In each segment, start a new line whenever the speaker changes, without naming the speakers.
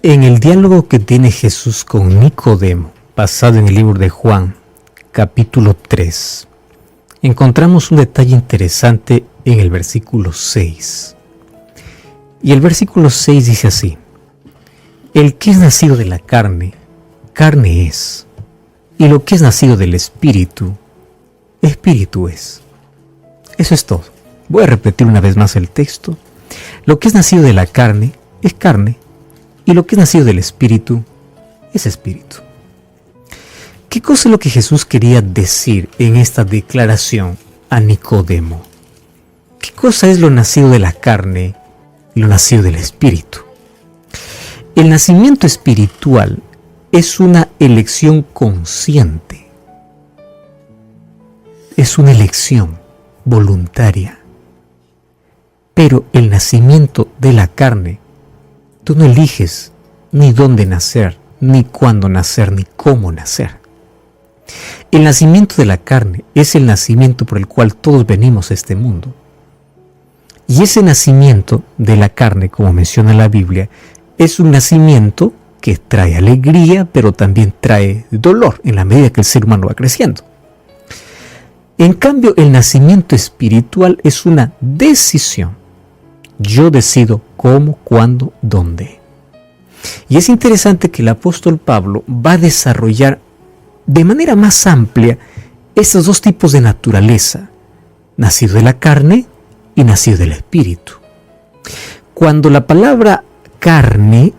En el diálogo que tiene Jesús con Nicodemo, basado en el libro de Juan, capítulo 3, encontramos un detalle interesante en el versículo 6. Y el versículo 6 dice así: el que es nacido de la carne, carne es, y lo que es nacido del Espíritu, Espíritu es. Eso es todo. Voy a repetir una vez más el texto. Lo que es nacido de la carne es carne, y lo que es nacido del Espíritu es Espíritu. ¿Qué cosa es lo que Jesús quería decir en esta declaración a Nicodemo? ¿Qué cosa es lo nacido de la carne y lo nacido del Espíritu? El nacimiento espiritual es una elección consciente. Es una elección voluntaria. Pero el nacimiento de la carne, tú no eliges ni dónde nacer, ni cuándo nacer, ni cómo nacer. El nacimiento de la carne es el nacimiento por el cual todos venimos a este mundo. Y ese nacimiento de la carne, como menciona la Biblia, es un nacimiento que trae alegría, pero también trae dolor en la medida que el ser humano va creciendo. En cambio, el nacimiento espiritual es una decisión. Yo decido cómo, cuándo, dónde. Y es interesante que el apóstol Pablo va a desarrollar de manera más amplia estos dos tipos de naturaleza, nacido de la carne y nacido del espíritu. Cuando la palabra carne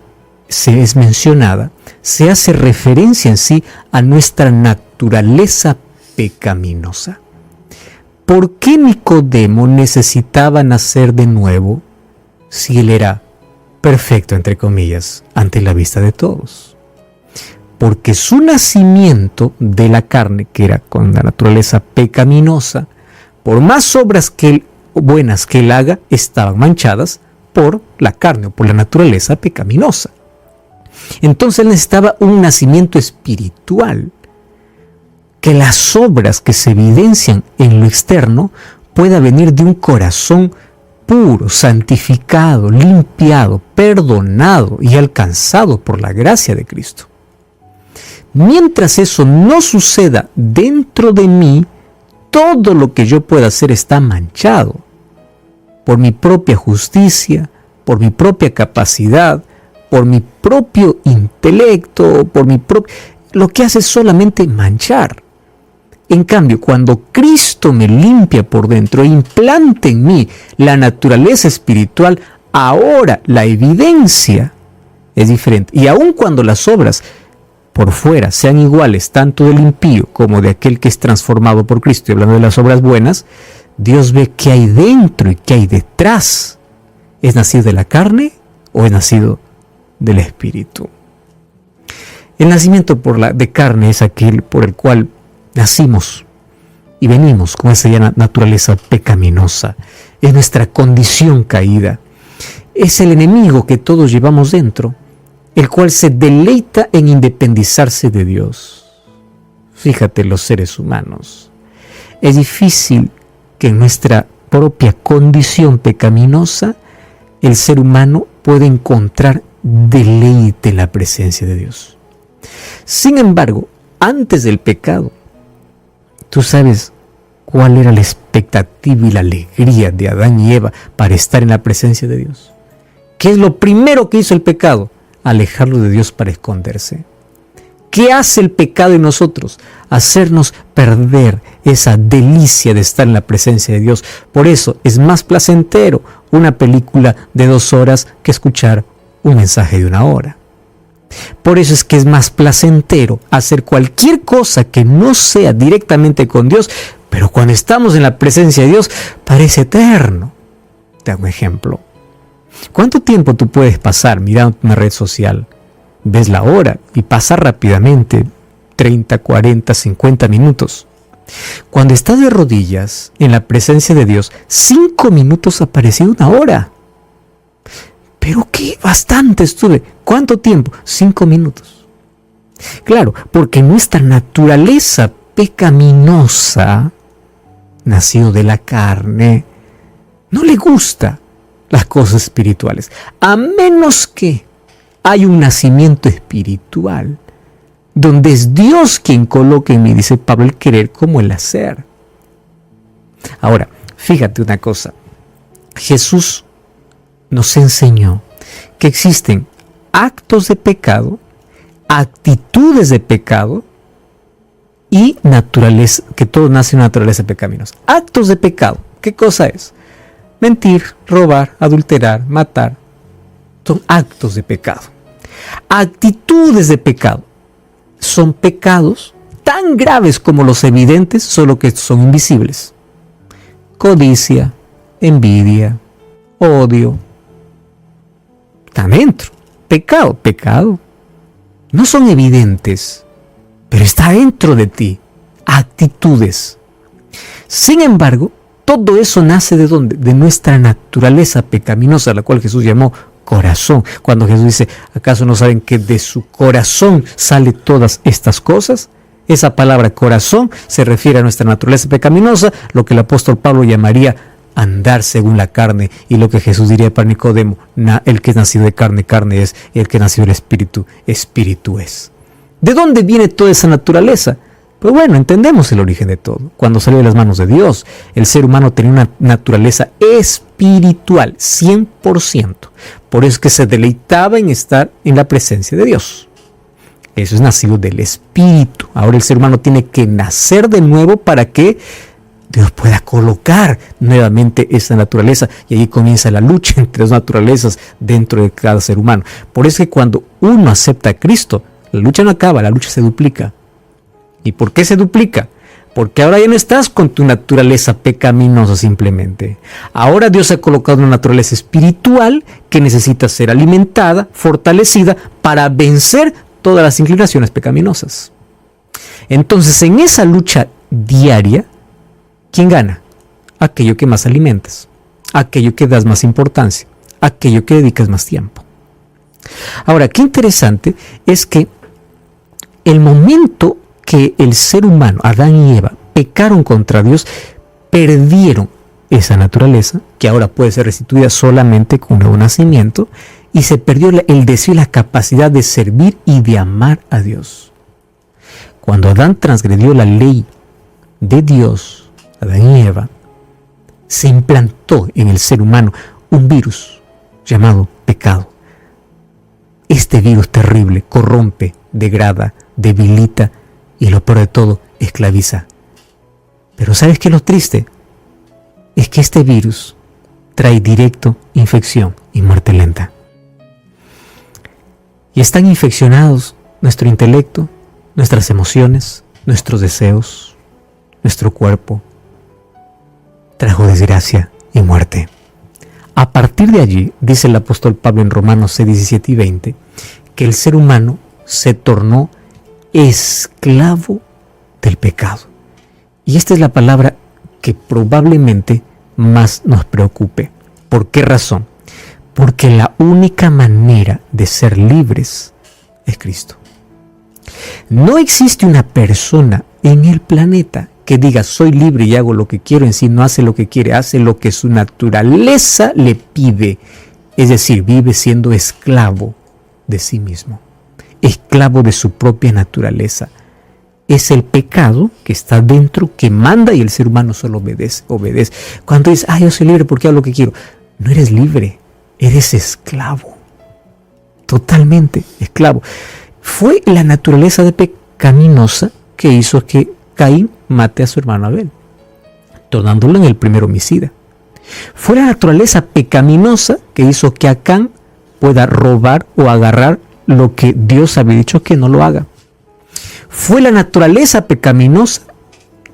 es mencionada, se hace referencia en sí a nuestra naturaleza pecaminosa. ¿Por qué Nicodemo necesitaba nacer de nuevo si él era perfecto, entre comillas, ante la vista de todos? Porque su nacimiento de la carne, que era con la naturaleza pecaminosa, por más obras buenas que él haga, estaban manchadas por la carne o por la naturaleza pecaminosa. Entonces él necesitaba un nacimiento espiritual, que las obras que se evidencian en lo externo pueda venir de un corazón puro, santificado, limpiado, perdonado y alcanzado por la gracia de Cristo. Mientras eso no suceda dentro de mí, todo lo que yo pueda hacer está manchado por mi propia justicia, por mi propia capacidad, por mi propio intelecto, lo que hace es solamente manchar. En cambio, cuando Cristo me limpia por dentro e implanta en mí la naturaleza espiritual, ahora la evidencia es diferente. Y aun cuando las obras por fuera sean iguales, tanto del impío como de aquel que es transformado por Cristo, y hablando de las obras buenas, Dios ve qué hay dentro y qué hay detrás. ¿Es nacido de la carne o es nacido del espíritu? El nacimiento de carne es aquel por el cual nacimos y venimos con esa naturaleza pecaminosa. Es nuestra condición caída. Es el enemigo que todos llevamos dentro, el cual se deleita en independizarse de Dios. Fíjate, los seres humanos. Es difícil que en nuestra propia condición pecaminosa el ser humano pueda encontrar deleite en la presencia de Dios. Sin embargo, antes del pecado, ¿tú sabes cuál era la expectativa y la alegría de Adán y Eva para estar en la presencia de Dios? ¿Qué es lo primero que hizo el pecado? Alejarlo de Dios para esconderse. ¿Qué hace el pecado en nosotros? Hacernos perder esa delicia de estar en la presencia de Dios. Por eso es más placentero una película de 2 horas que escuchar un mensaje de 1 hora. Por eso es que es más placentero hacer cualquier cosa que no sea directamente con Dios, pero cuando estamos en la presencia de Dios parece eterno. Te hago un ejemplo. ¿Cuánto tiempo tú puedes pasar mirando una red social? Ves la hora y pasa rápidamente, 30, 40, 50 minutos. Cuando estás de rodillas en la presencia de Dios, 5 minutos ha parecido 1 hora. ¿Pero qué? Bastante estuve. ¿Cuánto tiempo? 5 minutos. Claro, porque nuestra naturaleza pecaminosa, nacido de la carne, no le gusta las cosas espirituales, a menos que hay un nacimiento espiritual, donde es Dios quien coloca en mí, dice Pablo, el querer como el hacer. Ahora, fíjate una cosa. Jesús nos enseñó que existen actos de pecado, actitudes de pecado y naturaleza, que todo nace en una naturaleza pecaminosa. Actos de pecado, ¿qué cosa es? Mentir, robar, adulterar, matar. Son actos de pecado. Actitudes de pecado son pecados tan graves como los evidentes, solo que son invisibles. Codicia, envidia, odio. Están dentro. Pecado. No son evidentes, pero está dentro de ti. Actitudes. Sin embargo, todo eso nace ¿de dónde? De nuestra naturaleza pecaminosa, la cual Jesús llamó corazón. Cuando Jesús dice, ¿acaso no saben que de su corazón salen todas estas cosas? Esa palabra corazón se refiere a nuestra naturaleza pecaminosa, lo que el apóstol Pablo llamaría andar según la carne, y lo que Jesús diría para Nicodemo, el que es nacido de carne, carne es, y el que es nacido del espíritu, espíritu es. ¿De dónde viene toda esa naturaleza? Pues bueno, entendemos el origen de todo. Cuando salió de las manos de Dios, el ser humano tenía una naturaleza espiritual, 100%. Por eso es que se deleitaba en estar en la presencia de Dios. Eso es nacido del espíritu. Ahora el ser humano tiene que nacer de nuevo para que Dios pueda colocar nuevamente esa naturaleza, y allí comienza la lucha entre las naturalezas dentro de cada ser humano. Por eso es que cuando uno acepta a Cristo, la lucha no acaba, la lucha se duplica. ¿Y por qué se duplica? Porque ahora ya no estás con tu naturaleza pecaminosa simplemente. Ahora Dios ha colocado una naturaleza espiritual que necesita ser alimentada, fortalecida para vencer todas las inclinaciones pecaminosas. Entonces, en esa lucha diaria, ¿quién gana? Aquello que más alimentas, aquello que das más importancia, aquello que dedicas más tiempo. Ahora, qué interesante es que el momento que el ser humano, Adán y Eva, pecaron contra Dios, perdieron esa naturaleza, que ahora puede ser restituida solamente con un nuevo nacimiento, y se perdió el deseo y la capacidad de servir y de amar a Dios. Cuando Adán transgredió la ley de Dios, Adán y Eva, se implantó en el ser humano un virus llamado pecado. Este virus terrible corrompe, degrada, debilita y lo peor de todo, esclaviza. Pero ¿sabes qué es lo triste? Es que este virus trae directo infección y muerte lenta. Y están infeccionados nuestro intelecto, nuestras emociones, nuestros deseos, nuestro cuerpo. Trajo desgracia y muerte. A partir de allí, dice el apóstol Pablo en Romanos 6, 17 y 20, que el ser humano se tornó esclavo del pecado. Y esta es la palabra que probablemente más nos preocupe. ¿Por qué razón? Porque la única manera de ser libres es Cristo. No existe una persona en el planeta que diga soy libre y hago lo que quiero, en sí no hace lo que quiere, hace lo que su naturaleza le pide. Es decir, vive siendo esclavo de sí mismo, esclavo de su propia naturaleza. Es el pecado que está dentro, que manda, y el ser humano solo obedece. Cuando dices, yo soy libre porque hago lo que quiero, no eres libre, eres esclavo, totalmente esclavo. Fue la naturaleza pecaminosa que hizo que Caín mate a su hermano Abel, tornándolo en el primer homicida. Fue la naturaleza pecaminosa que hizo que Acán pueda robar o agarrar lo que Dios había dicho que no lo haga. Fue la naturaleza pecaminosa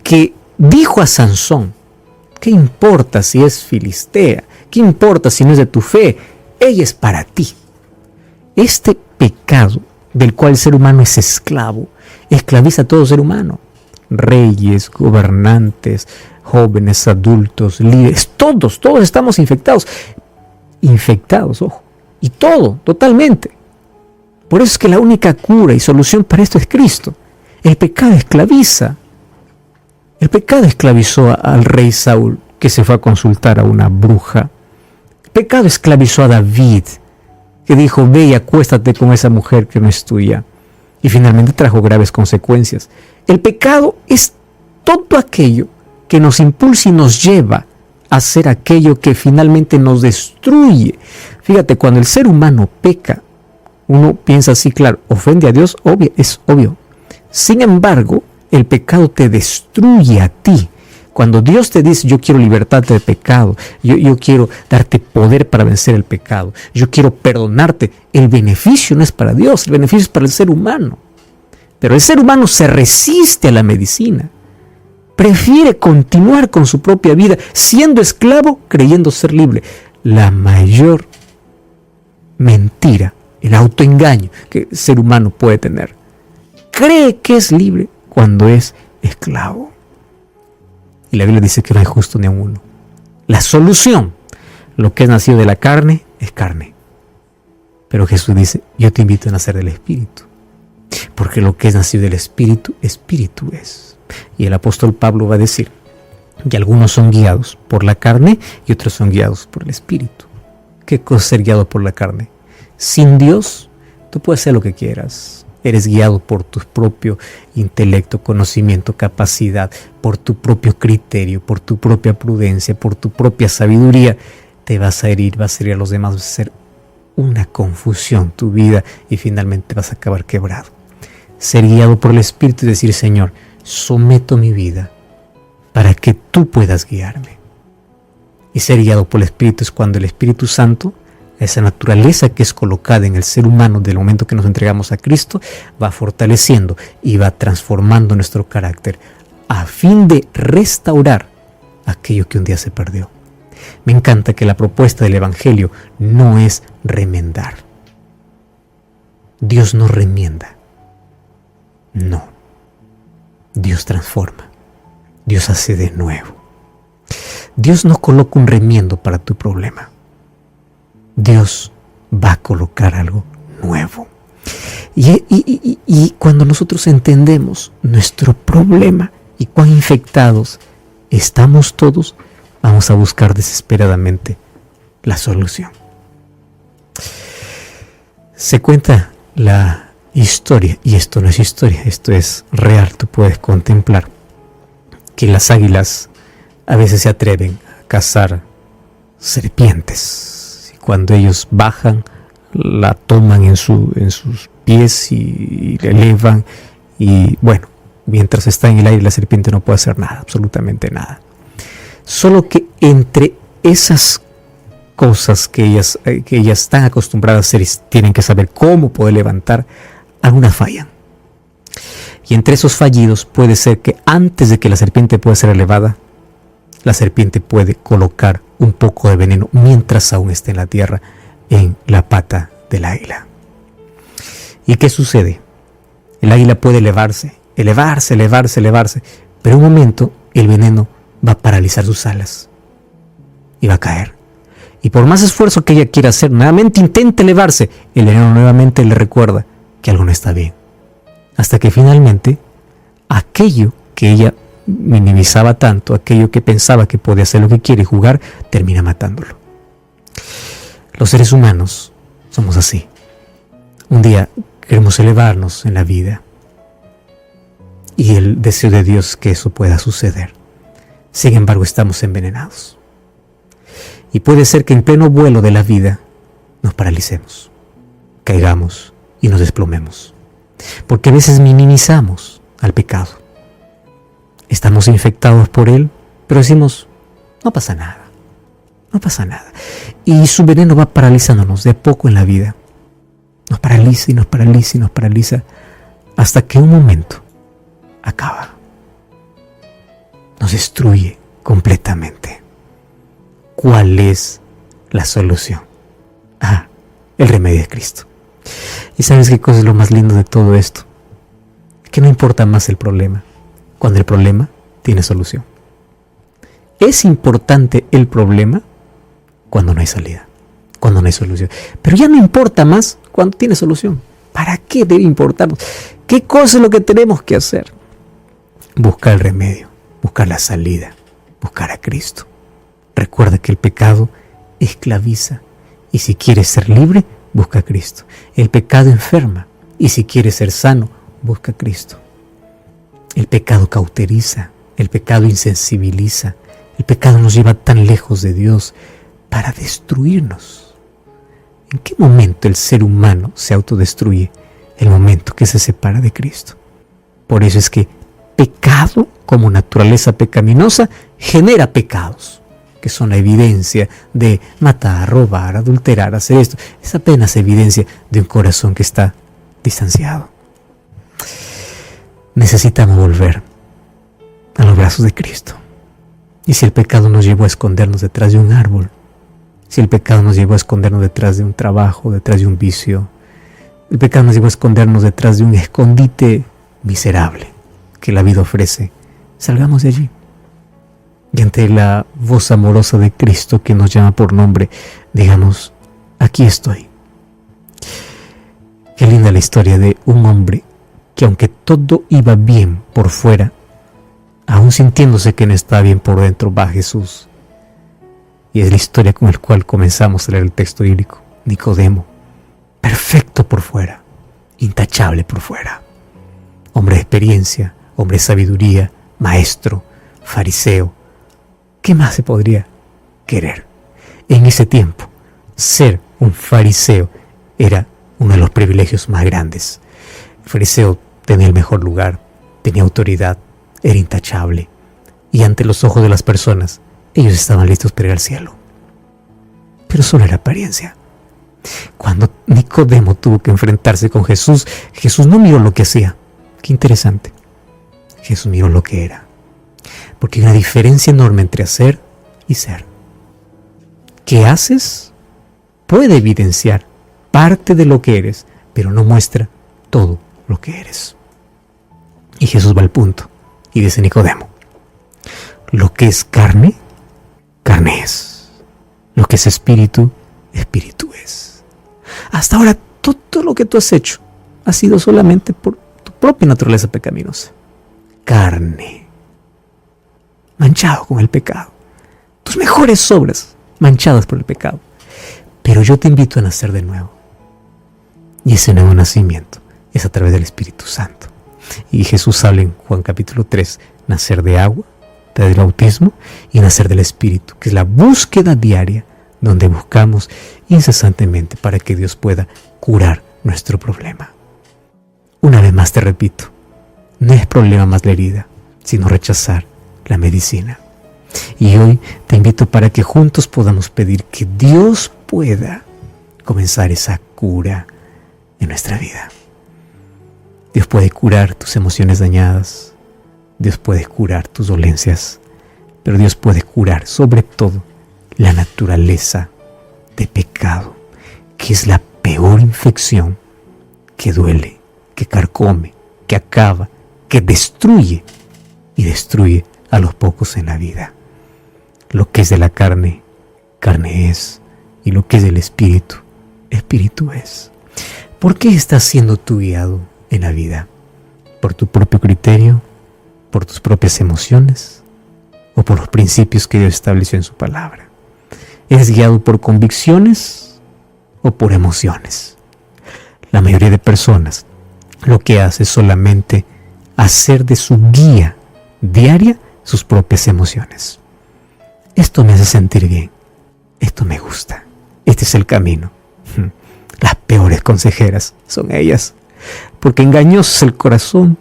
que dijo a Sansón, ¿qué importa si es filistea? ¿Qué importa si no es de tu fe? Ella es para ti. Este pecado del cual el ser humano es esclavo, esclaviza a todo ser humano. Reyes, gobernantes, jóvenes, adultos, líderes, todos estamos infectados, ojo, y todo, totalmente. Por eso es que la única cura y solución para esto es Cristo. El pecado esclaviza. El pecado esclavizó al rey Saúl, que se fue a consultar a una bruja. El pecado esclavizó a David, que dijo, ve y acuéstate con esa mujer que no es tuya. Y finalmente trajo graves consecuencias. El pecado es todo aquello que nos impulsa y nos lleva a hacer aquello que finalmente nos destruye. Fíjate, cuando el ser humano peca, uno piensa así, claro, ofende a Dios, es obvio. Sin embargo, el pecado te destruye a ti. Cuando Dios te dice, yo quiero libertarte del pecado, yo quiero darte poder para vencer el pecado, yo quiero perdonarte, el beneficio no es para Dios, el beneficio es para el ser humano. Pero el ser humano se resiste a la medicina. Prefiere continuar con su propia vida, siendo esclavo, creyendo ser libre. La mayor mentira, el autoengaño que el ser humano puede tener. Cree que es libre cuando es esclavo. Y la Biblia dice que no hay justo ni a uno. La solución, lo que es nacido de la carne, es carne. Pero Jesús dice, yo te invito a nacer del Espíritu. Porque lo que es nacido del Espíritu, Espíritu es. Y el apóstol Pablo va a decir que algunos son guiados por la carne y otros son guiados por el Espíritu. ¿Qué cosa es ser guiado por la carne? Sin Dios, tú puedes hacer lo que quieras. Eres guiado por tu propio intelecto, conocimiento, capacidad, por tu propio criterio, por tu propia prudencia, por tu propia sabiduría. Te vas a herir a los demás, vas a hacer una confusión tu vida y finalmente vas a acabar quebrado. Ser guiado por el Espíritu y decir, Señor, someto mi vida para que tú puedas guiarme. Y ser guiado por el Espíritu es cuando el Espíritu Santo, esa naturaleza que es colocada en el ser humano del momento que nos entregamos a Cristo, va fortaleciendo y va transformando nuestro carácter a fin de restaurar aquello que un día se perdió. Me encanta que la propuesta del Evangelio no es remendar. Dios no remienda. No. Dios transforma. Dios hace de nuevo. Dios no coloca un remiendo para tu problema. Dios va a colocar algo nuevo. Y cuando nosotros entendemos nuestro problema y cuán infectados estamos todos, vamos a buscar desesperadamente la solución. Se cuenta la historia, y esto no es historia, esto es real, tú puedes contemplar que las águilas a veces se atreven a cazar serpientes. Y cuando ellos bajan, la toman en sus pies y la elevan. Y bueno, mientras está en el aire la serpiente no puede hacer nada, absolutamente nada. Solo que entre esas cosas que ellas están acostumbradas a hacer y tienen que saber cómo poder levantar, algunas fallan. Y entre esos fallidos puede ser que antes de que la serpiente pueda ser elevada, la serpiente puede colocar un poco de veneno mientras aún esté en la tierra, en la pata del águila. ¿Y qué sucede? El águila puede elevarse, pero en un momento el veneno va a paralizar sus alas y va a caer. Y por más esfuerzo que ella quiera hacer, nuevamente intenta elevarse, el veneno nuevamente le recuerda que algo no está bien. Hasta que finalmente aquello que ella minimizaba tanto, aquello que pensaba que podía hacer lo que quiere y jugar, termina matándolo. Los seres humanos somos así. Un día queremos elevarnos en la vida y el deseo de Dios es que eso pueda suceder. Sin embargo, estamos envenenados. Y puede ser que en pleno vuelo de la vida nos paralicemos, caigamos y nos desplomemos. Porque a veces minimizamos al pecado. Estamos infectados por él, pero decimos, no pasa nada. Y su veneno va paralizándonos de a poco en la vida. Nos paraliza y nos paraliza y nos paraliza hasta que un momento acaba. Nos destruye completamente. ¿Cuál es la solución? El remedio es Cristo. ¿Y sabes qué cosa es lo más lindo de todo esto? Que no importa más el problema, cuando el problema tiene solución. Es importante el problema cuando no hay salida, cuando no hay solución. Pero ya no importa más cuando tiene solución. ¿Para qué debe importarnos? ¿Qué cosa es lo que tenemos que hacer? Buscar el remedio, buscar la salida, buscar a Cristo. Recuerda que el pecado esclaviza y si quieres ser libre, busca a Cristo. El pecado enferma, y si quieres ser sano, busca a Cristo. El pecado cauteriza, el pecado insensibiliza, el pecado nos lleva tan lejos de Dios para destruirnos. ¿En qué momento el ser humano se autodestruye? El momento que se separa de Cristo. Por eso es que pecado, como naturaleza pecaminosa, genera pecados, que son la evidencia de matar, robar, adulterar, hacer esto. Es apenas evidencia de un corazón que está distanciado. Necesitamos volver a los brazos de Cristo. Y si el pecado nos llevó a escondernos detrás de un árbol, si el pecado nos llevó a escondernos detrás de un trabajo, detrás de un vicio, el pecado nos llevó a escondernos detrás de un escondite miserable que la vida ofrece, salgamos de allí. Y ante la voz amorosa de Cristo que nos llama por nombre, digamos, aquí estoy. Qué linda la historia de un hombre que, aunque todo iba bien por fuera, aún sintiéndose que no estaba bien por dentro, va a Jesús. Y es la historia con la cual comenzamos a leer el texto bíblico. Nicodemo, perfecto por fuera, intachable por fuera. Hombre de experiencia, hombre de sabiduría, maestro, fariseo. ¿Qué más se podría querer? En ese tiempo, ser un fariseo era uno de los privilegios más grandes. El fariseo tenía el mejor lugar, tenía autoridad, era intachable. Y ante los ojos de las personas, ellos estaban listos para ir al cielo. Pero solo era apariencia. Cuando Nicodemo tuvo que enfrentarse con Jesús, Jesús no miró lo que hacía. Qué interesante. Jesús miró lo que era. Porque hay una diferencia enorme entre hacer y ser. ¿Qué haces? Puede evidenciar parte de lo que eres, pero no muestra todo lo que eres. Y Jesús va al punto y dice: Nicodemo, lo que es carne, carne es. Lo que es espíritu, espíritu es. Hasta ahora todo lo que tú has hecho ha sido solamente por tu propia naturaleza pecaminosa. Carne, manchado con el pecado. Tus mejores obras manchadas por el pecado. Pero yo te invito a nacer de nuevo. Y ese nuevo nacimiento es a través del Espíritu Santo. Y Jesús habla en Juan capítulo 3, nacer de agua, del bautismo, y nacer del Espíritu, que es la búsqueda diaria donde buscamos incesantemente para que Dios pueda curar nuestro problema. Una vez más te repito, no es problema más la herida, sino rechazar la medicina. Y hoy te invito para que juntos podamos pedir que Dios pueda comenzar esa cura en nuestra vida. Dios puede curar tus emociones dañadas, Dios puede curar tus dolencias, pero Dios puede curar sobre todo la naturaleza de pecado, que es la peor infección, que duele, que carcome, que acaba, que destruye y destruye a los pocos en la vida. Lo que es de la carne, carne es, y lo que es del espíritu, espíritu es. ¿Por qué estás siendo tú guiado en la vida? ¿Por tu propio criterio? ¿Por tus propias emociones? ¿O por los principios que Dios estableció en su palabra? ¿Eres guiado por convicciones o por emociones? La mayoría de personas lo que hace es solamente hacer de su guía diaria sus propias emociones. Esto me hace sentir bien, esto me gusta, este es el camino. Las peores consejeras son ellas, porque engañoso es el corazón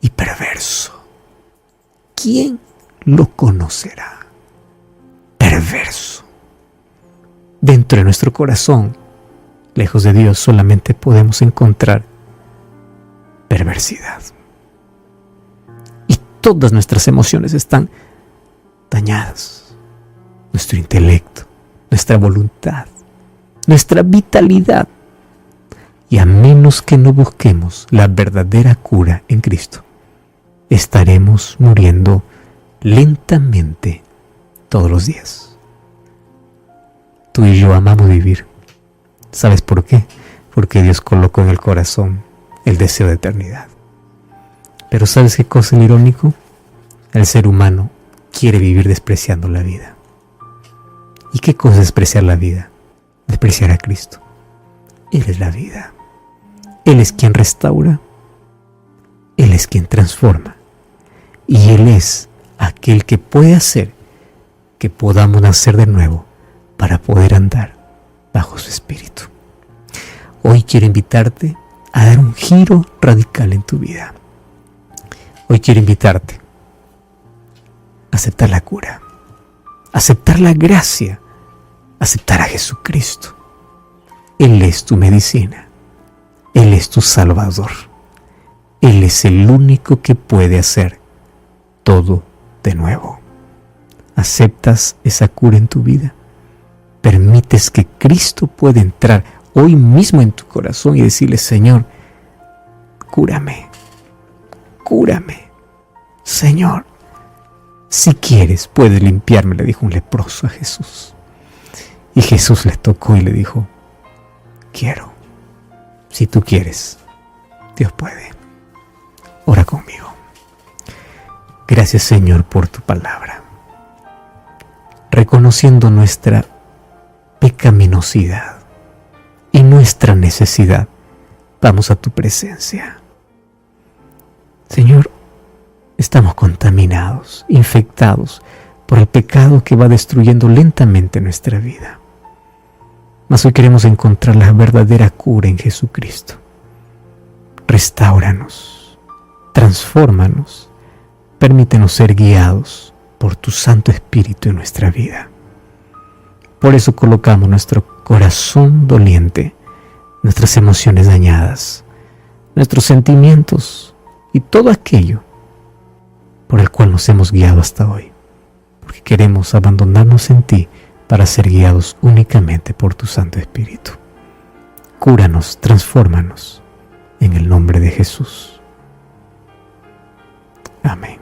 y perverso. ¿Quién lo conocerá? Perverso. Dentro de nuestro corazón, lejos de Dios, solamente podemos encontrar perversidad. Y todas nuestras emociones están dañadas. Nuestro intelecto, nuestra voluntad, nuestra vitalidad. Y a menos que no busquemos la verdadera cura en Cristo, estaremos muriendo lentamente todos los días. Tú y yo amamos vivir. ¿Sabes por qué? Porque Dios colocó en el corazón el deseo de eternidad. Pero ¿sabes qué cosa es irónico? El ser humano quiere vivir despreciando la vida. ¿Y qué cosa es despreciar la vida? Despreciar a Cristo. Él es la vida. Él es quien restaura. Él es quien transforma. Y Él es aquel que puede hacer que podamos nacer de nuevo para poder andar bajo su espíritu. Hoy quiero invitarte a dar un giro radical en tu vida. Hoy quiero invitarte a aceptar la cura, a aceptar la gracia, a aceptar a Jesucristo. Él es tu medicina. Él es tu Salvador. Él es el único que puede hacer todo de nuevo. ¿Aceptas esa cura en tu vida? ¿Permites que Cristo pueda entrar hoy mismo en tu corazón y decirle: Señor, cúrame, cúrame, Señor? Si quieres, puedes limpiarme, le dijo un leproso a Jesús. Y Jesús le tocó y le dijo: quiero. Si tú quieres, Dios puede. Ora conmigo. Gracias, Señor, por tu palabra. Reconociendo nuestra pecaminosidad y nuestra necesidad, vamos a tu presencia. Señor, estamos contaminados, infectados por el pecado que va destruyendo lentamente nuestra vida. Mas hoy queremos encontrar la verdadera cura en Jesucristo. Restáuranos, transfórmanos, permítenos ser guiados por tu Santo Espíritu en nuestra vida. Por eso colocamos nuestro corazón doliente, nuestras emociones dañadas, nuestros sentimientos y todo aquello por el cual nos hemos guiado hasta hoy, porque queremos abandonarnos en ti para ser guiados únicamente por tu Santo Espíritu. Cúranos, transfórmanos, en el nombre de Jesús. Amén.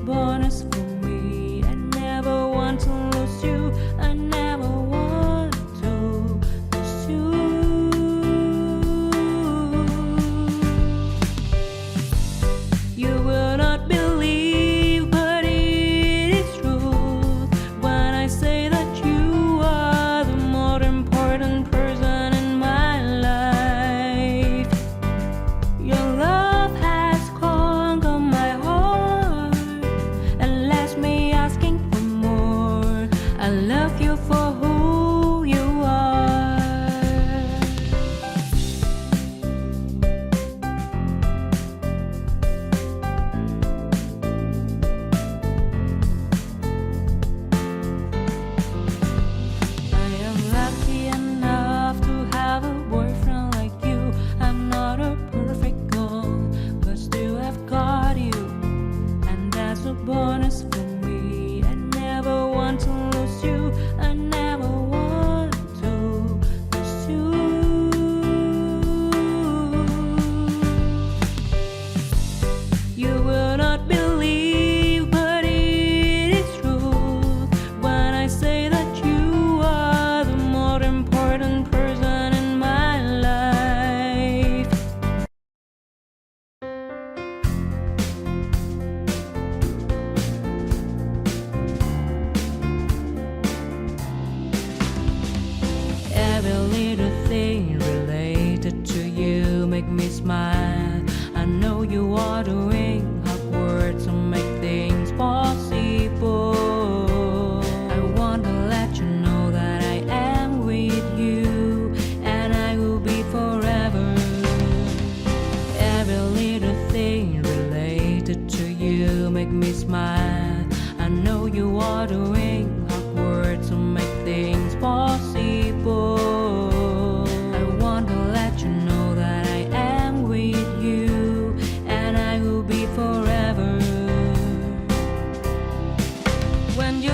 Bonus for me. I never want to lose you. I never want to lose you. You will not believe, but it is true when I say that you are the more important person in my life. Your love has conquered my heart and left me asking for more. I love you for who you are. I am lucky enough to have a boyfriend like you. I'm not a perfect girl, but still I've got you, and that's a bonus for me. I never want to lose you. I never want to lose you. You will not believe, but it is true when I say that you are the more important person in my life. Every little thing related to you make me smile. I know you are doing hard work to make things possible. I want to let you know that I am with you, and I will be forever. Every little thing related to you make me smile. I know you are doing hard work to make things possible. I want to let you know that I am with you, and I will be forever. When you